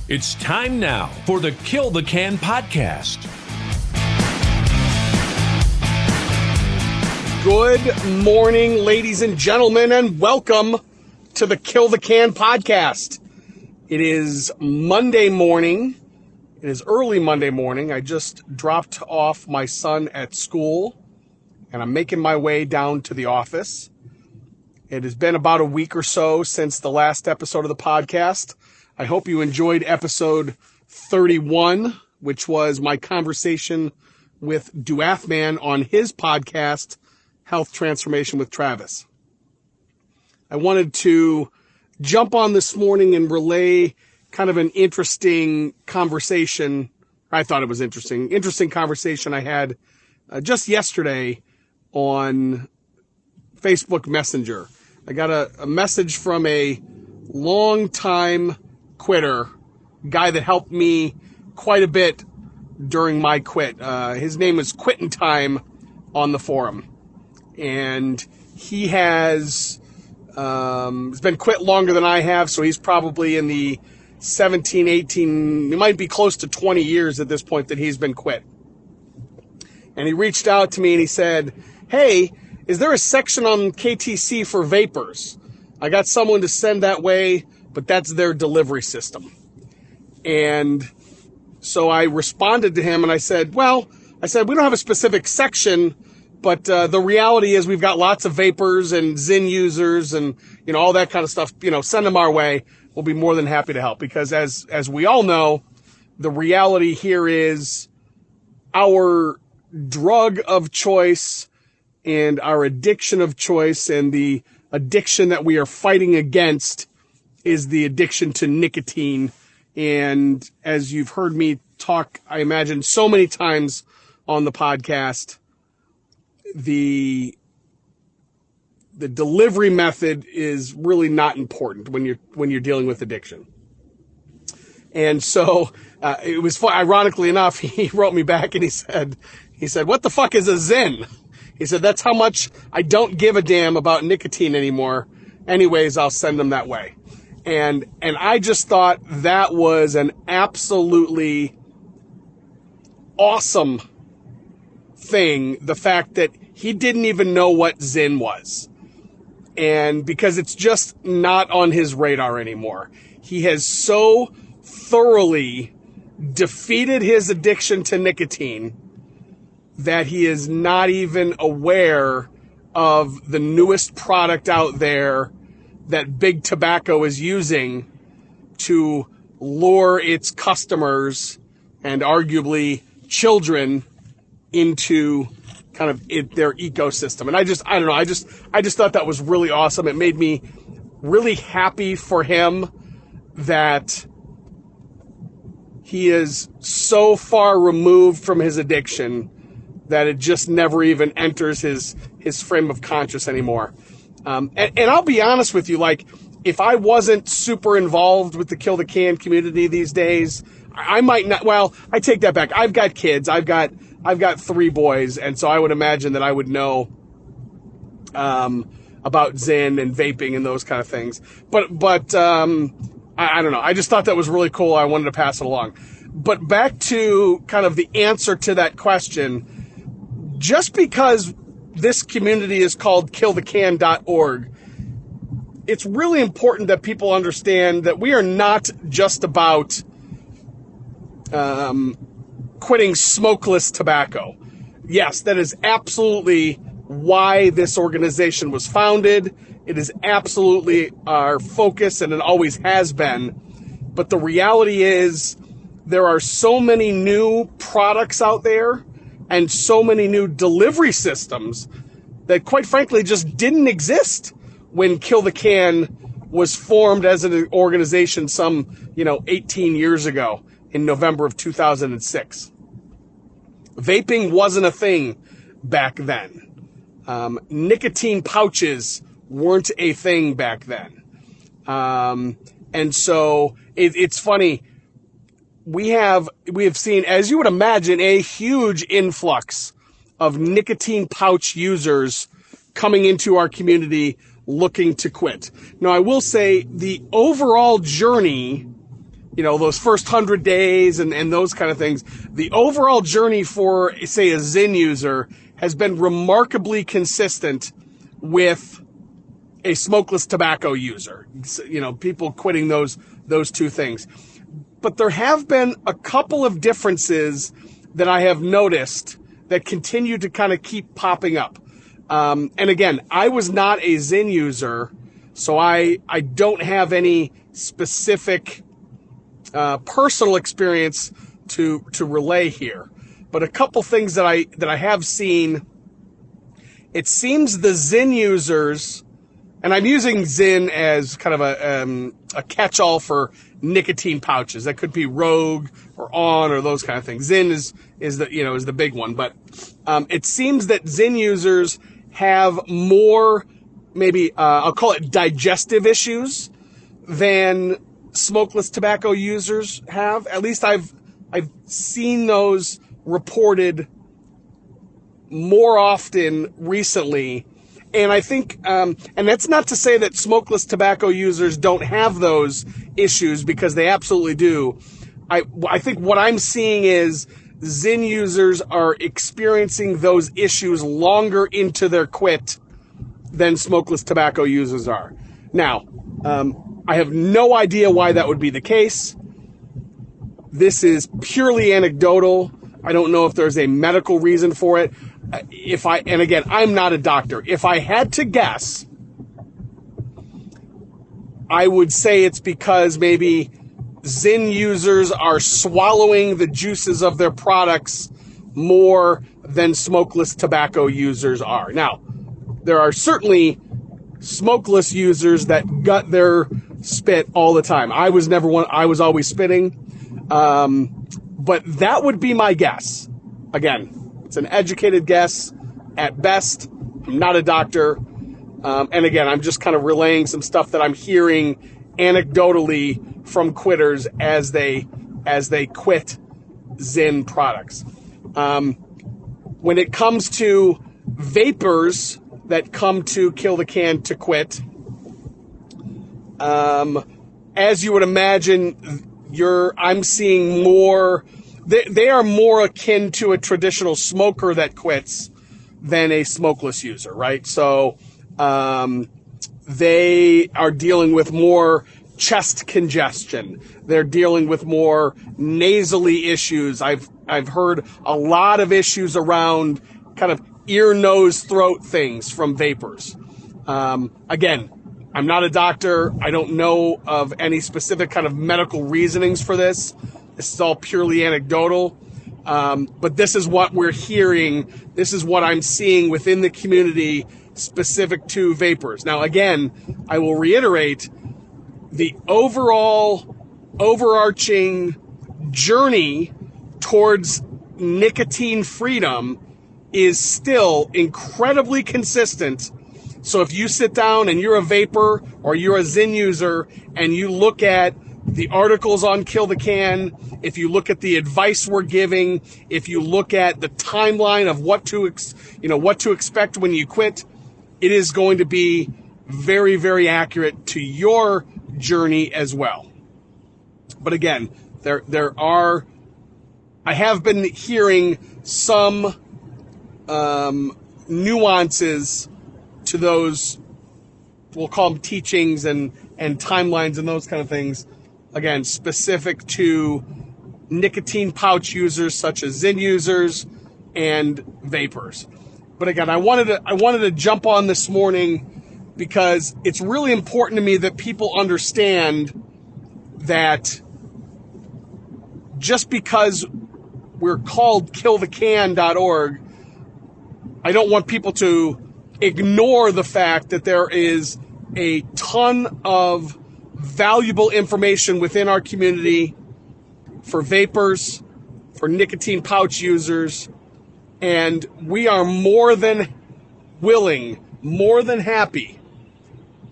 It's time now for the Kill the Can podcast. Good morning, ladies and gentlemen, and welcome to the Kill the Can podcast. It is Monday morning. It is early Monday morning. I just dropped off my son at school, and I'm making my way down to the office. It has been about a week or so since the last episode of the podcast. I hope you enjoyed episode 31, which was my conversation with Duathman on his podcast, Health Transformation with Travis. I wanted to jump on this morning and relay kind of an interesting conversation. I thought it was interesting conversation I had just yesterday on Facebook Messenger. I got a message from a long-time quitter, guy that helped me quite a bit during my quit. His name is Quittin' Time on the forum. And he has been quit longer than I have, so he's probably in the 17, 18, it might be close to 20 years at this point that he's been quit. And he reached out to me and he said, hey, is there a section on KTC for vapors? I got someone to send that way, but that's their delivery system. And so I responded to him and I said, we don't have a specific section, but the reality is we've got lots of Vapers and Zyn users and, all that kind of stuff. Send them our way. We'll be more than happy to help, because as we all know, the reality here is our drug of choice and our addiction of choice, and the addiction that we are fighting against is the addiction to nicotine. And as you've heard me talk, I imagine, so many times on the podcast, the delivery method is really not important when you're dealing with addiction. And so it was fun. Ironically enough, he wrote me back and he said, what the fuck is a Zyn? He said, that's how much I don't give a damn about nicotine anymore. Anyways, I'll send them that way. And I just thought that was an absolutely awesome thing, the fact that he didn't even know what Zyn was. And because it's just not on his radar anymore. He has so thoroughly defeated his addiction to nicotine that he is not even aware of the newest product out there that Big Tobacco is using to lure its customers and arguably children into kind of their ecosystem. And I don't know, I just thought that was really awesome. It made me really happy for him that he is so far removed from his addiction that it just never even enters his frame of conscious anymore. And I'll be honest with you, like, if I wasn't super involved with the Kill the Can community these days, I might not. Well, I take that back. I've got kids. I've got 3 boys, and so I would imagine that I would know about Zyn and vaping and those kind of things. But I don't know. I just thought that was really cool. I wanted to pass it along. But back to kind of the answer to that question. Just because this community is called KillTheCan.org, it's really important that people understand that we are not just about quitting smokeless tobacco. Yes, that is absolutely why this organization was founded. It is absolutely our focus, and it always has been. But the reality is there are so many new products out there and so many new delivery systems that, quite frankly, just didn't exist when Kill the Can was formed as an organization some, 18 years ago in November of 2006. Vaping wasn't a thing back then. Nicotine pouches weren't a thing back then. And so it's funny. We have seen, as you would imagine, a huge influx of nicotine pouch users coming into our community looking to quit. Now, I will say the overall journey those first 100 days and those kind of things. The overall journey for, say, a Zyn user has been remarkably consistent with a smokeless tobacco user. People quitting those two things. But there have been a couple of differences that I have noticed that continue to kind of keep popping up. And again, I was not a Zyn user, so I don't have any specific personal experience to relay here. But a couple things that I have seen, it seems the Zyn users, and I'm using Zyn as kind of a catch-all for nicotine pouches. That could be Rogue or On or those kind of things. Zyn is the big one, but it seems that Zyn users have more, maybe I'll call it digestive issues than smokeless tobacco users have. At least I've seen those reported more often recently. And I think, and that's not to say that smokeless tobacco users don't have those issues, because they absolutely do. I think what I'm seeing is Zyn users are experiencing those issues longer into their quit than smokeless tobacco users are. Now, I have no idea why that would be the case. This is purely anecdotal. I don't know if there's a medical reason for it. And again, I'm not a doctor. If I had to guess, I would say it's because maybe Zyn users are swallowing the juices of their products more than smokeless tobacco users are. Now, there are certainly smokeless users that gut their spit all the time. I was never one. I was always spitting. But that would be my guess. Again, it's an educated guess at best. I'm not a doctor. And again, I'm just kind of relaying some stuff that I'm hearing anecdotally from quitters as they quit Zyn products. When it comes to vapors that come to Kill the Can to quit, as you would imagine, I'm seeing more. They are more akin to a traditional smoker that quits than a smokeless user, right? So they are dealing with more chest congestion. They're dealing with more nasally issues. I've heard a lot of issues around kind of ear, nose, throat things from vapors. Again, I'm not a doctor. I don't know of any specific kind of medical reasonings for this. This is all purely anecdotal. But this is what we're hearing. This is what I'm seeing within the community specific to vapors. Now, again, I will reiterate, the overarching journey towards nicotine freedom is still incredibly consistent. So if you sit down and you're a vapor or you're a Zyn user and you look at the articles on Kill the Can, if you look at the advice we're giving, if you look at the timeline of what to expect when you quit, it is going to be very, very accurate to your journey as well. But again, I have been hearing some nuances to those, we'll call them teachings and timelines and those kind of things. Again, specific to nicotine pouch users such as Zyn users and vapors. But again, I wanted to jump on this morning because it's really important to me that people understand that just because we're called KillTheCan.org, I don't want people to ignore the fact that there is a ton of valuable information within our community for vapors, for nicotine pouch users, and we are more than willing, more than happy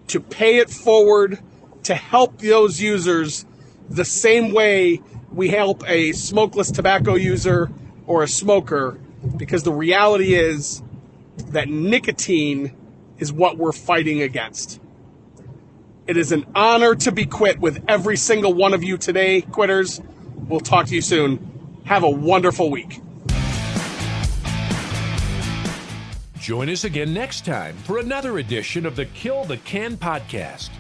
to pay it forward to help those users the same way we help a smokeless tobacco user or a smoker, because the reality is that nicotine is what we're fighting against. It is an honor to be quit with every single one of you today, quitters. We'll talk to you soon. Have a wonderful week. Join us again next time for another edition of the Kill the Can podcast.